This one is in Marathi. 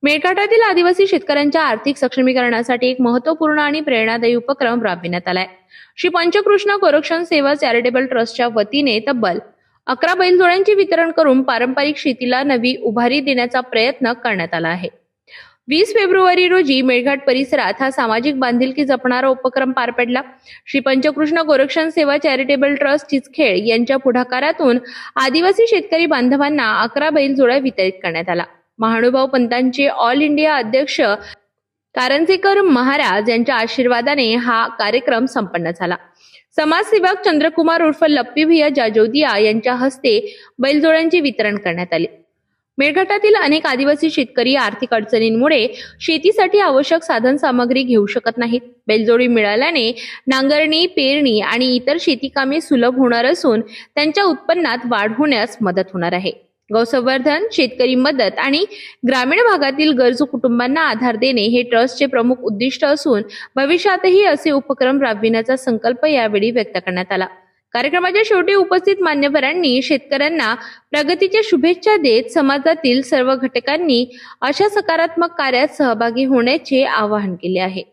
मेळघाटातील आदिवासी शेतकऱ्यांच्या आर्थिक सक्षमीकरणासाठी एक महत्त्वपूर्ण आणि प्रेरणादायी उपक्रम राबविण्यात आलाय. श्री पंचकृष्ण गोरक्षण सेवा चॅरिटेबल ट्रस्टच्या वतीने तब्बल 11 बैलजोड्यांचे वितरण करून पारंपरिक शेतीला नवी उभारी देण्याचा प्रयत्न करण्यात आला आहे. 20 फेब्रुवारी रोजी मेळघाट परिसरात हा सामाजिक बांधिलकी जपणारा उपक्रम पार पडला. श्री पंचकृष्ण गोरक्षण सेवा चॅरिटेबल ट्रस्ट चिचखेड यांच्या पुढाकारातून आदिवासी शेतकरी बांधवांना 11 बैलजोड्या वितरित करण्यात आला. महानुभाव पंथांचे ऑल इंडिया अध्यक्ष कारंजेकर महाराज यांच्या आशीर्वादाने हा कार्यक्रम संपन्न झाला. समाजसेवक चंद्रकुमार उर्फ लप्पी भैया जाजोदिया यांच्या हस्ते बैलजोड्यांचे वितरण करण्यात आले. मेळघाटातील अनेक आदिवासी शेतकरी आर्थिक अडचणींमुळे शेतीसाठी आवश्यक साधन सामग्री घेऊ शकत नाहीत. बैलजोडी मिळाल्याने नांगरणी, पेरणी आणि इतर शेती कामे सुलभ होणार असून त्यांच्या उत्पन्नात वाढ होण्यास मदत होणार आहे. गौसंवर्धन, शेतकरी मदत आणि ग्रामीण भागातील गरजू कुटुंबांना आधार देणे हे ट्रस्टचे प्रमुख उद्दिष्ट असून भविष्यातही असे उपक्रम राबविण्याचा संकल्प यावेळी व्यक्त करण्यात आला. कार्यक्रमाच्या शेवटी उपस्थित मान्यवरांनी शेतकऱ्यांना प्रगतीच्या शुभेच्छा देत समाजातील सर्व घटकांनी अशा सकारात्मक कार्यात सहभागी होण्याचे आवाहन केले आहे.